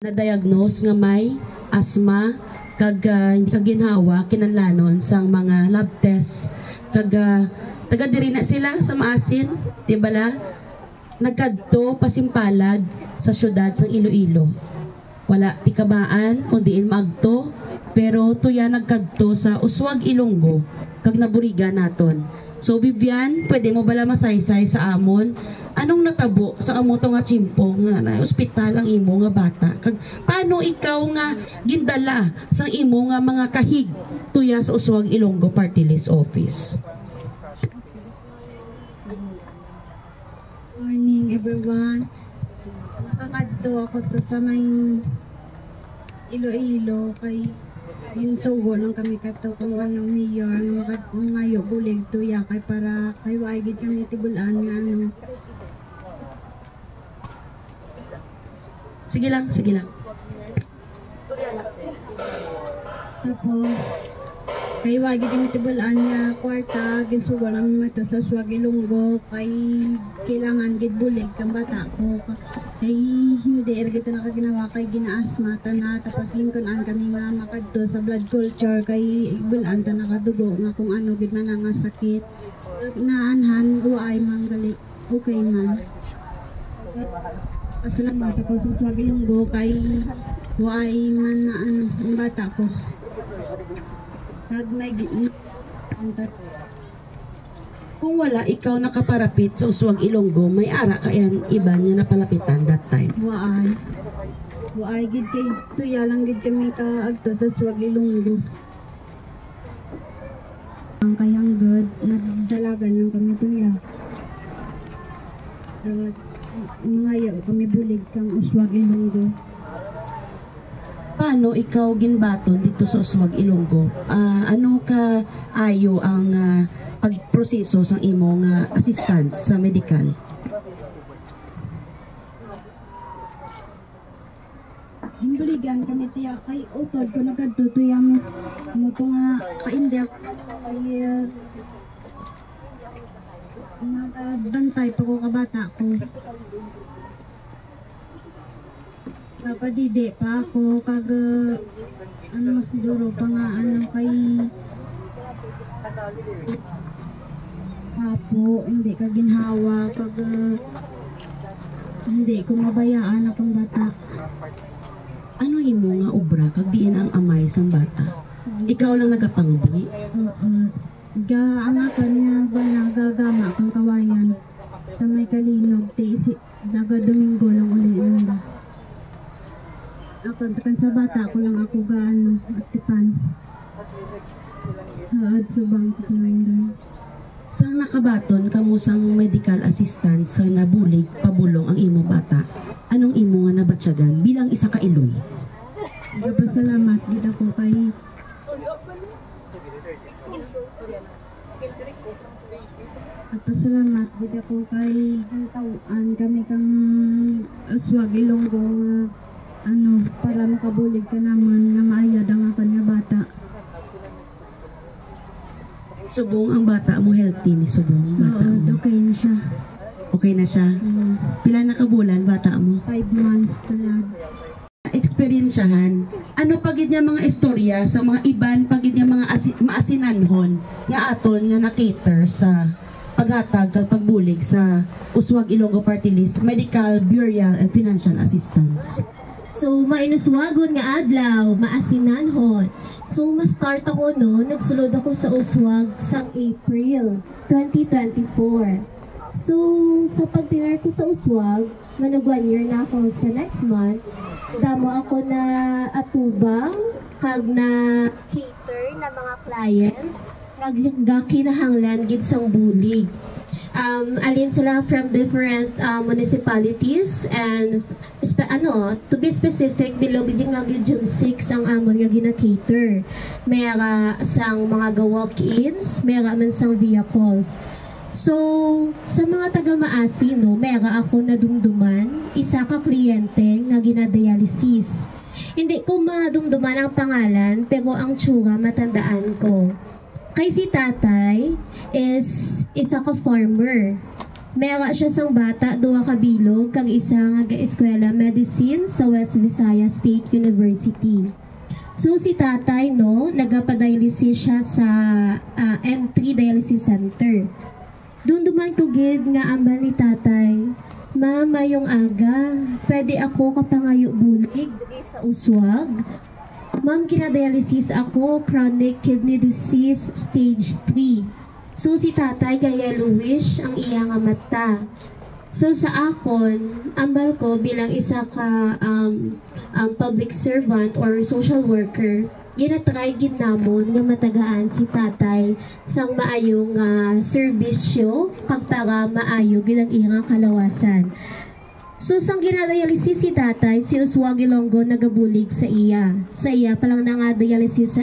na-diagnose nga may asthma kag hindi ka ginhawa kinanlanon sang mga lab test kag taga diri na sila sa Maasin, di bala? Nagkadto pasimpalad sa syudad sang Iloilo. Wala tikabaan kundi magto, pero tuya nagkadto sa Uswag Ilonggo kag naburiga naton. So Vivian, pwede mo bala masaysay sa amon anong natabo sa amo to nga chimpo nga na ospital ang imo nga bata? Kag paano ikaw nga gindala sang imo nga mga kahig tuya sa Uswag Ilonggo Party List Office? Morning everyone. Nakakadto ako to sa may Iloilo kay Insugo lang kami kato kung anong mayor ngayo bulig tuya kay para kay waigid kami tibulaan nga ano. Sige lang, sige lang. Tapos kay waigid kami tibulaan nga kwarta ginsugo lang mato sa Uswag Ilonggo kay kailangan gid bulig kang bata ko kay hindi ergito na kaginawa kay ginaasma ta na tapos lingkunan kami nga makadto sa blood culture kay bulan ta nakadugo nga kung ano gid man nga sakit naanhan uay manggali okay man. Pasalamat ako sa Uswag Ilonggo kay uay man na ano ang bata ko kag may Kung wala ikaw nakaparapit sa Uswag Ilonggo, may ara kayan iba niya napalapitan that time. Waay gid kay tuya lang gid kami kaagto sa Uswag Ilonggo. Ang kayang good nagdalagan lang kami tuya. Ngayo kami bulig kang Uswag Ilonggo. Paano ikaw ginbaton dito sa Uswag Ilonggo? Ano ka ayo ang pagproseso sa imong assistance sa medical? Himbuligan kami tiya kay utod ko nagkadto tuya mo to nga kaindak kay nagbantay pa ko kabata ko. Papadide pa ako kag ano siguro pa nga ano kay hapo hindi ka ginhawa kag hindi ko mabayaan akong bata. Ano imo nga obra kag diin ang amay sang bata? Ikaw lang nagapangbi? Anak niya ba nagagama kang kawayan sa may Kalinog ti daga Domingo lang uli nang ba. Ako kan sa bata ko lang ako gaano atipan. Saad subang ko lang. Sang nakabaton kamo sang medical assistant sa nabulig pabulong ang imo bata, anong imo nga nabatsyagan bilang isa ka Iloy? Nagpasalamat gid ako kay Nagpasalamat gid ako kay tawaan kami kang Uswag Ilonggo nga ano para makabulig ka naman na maayad ang akan nga bata. Subong ang bata mo healthy ni subong bata mo? Okay na siya. Okay na siya? Pila na kabulan bata mo? 5 months talad. Eksperyensyahan, ano pagid niya mga istorya sa mga iban pagid niya mga maasinanhon nga aton nga na-cater sa paghatag at pagbulig sa Uswag Ilonggo Party List Medical, Burial and Financial Assistance. So, mainuswagon nga adlaw, maasinanhon. So, ma-start ako no, nagsulod ako sa Uswag sang April 2024. So, sa pagtinar ko sa Uswag, manag 1 year na ako sa next month, damo ako na atubang, kag na cater na mga client, kag kinahanglan gid sang bulig. Alin sila from different municipalities and to be specific bilog yung Region 6 ang amon nga gina-cater. Mayra sang mga walk-ins, mayra man sang vehicles. So sa mga taga Maasin no, mayra ako nadumduman isa ka kliyente nga gina-dialysis. Hindi ko madumduman ang pangalan pero ang tsura matandaan ko. Kay si tatay is isa ka farmer. Mewa siya sang bata, 2 ka bilog, kang isa nga ga-eskwela medicine sa West Visayas State University. So si tatay no, nagapadialysis siya sa M3 Dialysis Center. Doon duman ko gid nga ambal ni tatay, Mama, yung aga, pwede ako kapangayo bulig sa uswag. Ma'am, kinadialysis ako, chronic kidney disease stage 3. So si tatay kay yellowish ang iya nga mata. So sa akon, ambal ko bilang isa ka public servant or social worker, ginatry gid namon nga matagaan si tatay sang maayong serbisyo kag para maayo gid ang iyang kalawasan. So sang ginadialysis si tatay, si Uswag Ilonggo nagabulig sa iya. Sa iya palang nga dialysis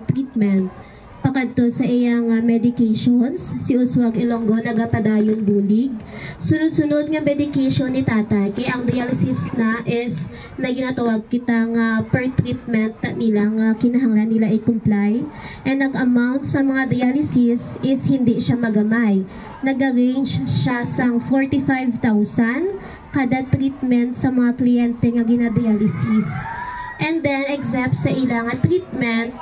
treatment. Pakadto sa iyang medications, si Uswag Ilonggo nagapadayon bulig. Sunod-sunod nga medication ni tatay, kaya ang dialysis na is may ginatawag kita nga per treatment na nila nga kinahanglan nila i-comply. And nag-amount sa mga dialysis is hindi siya magamay. Nag-arrange siya sang 45,000 kada treatment sa mga kliyente nga ginadialysis. And then, except sa ilang treatment,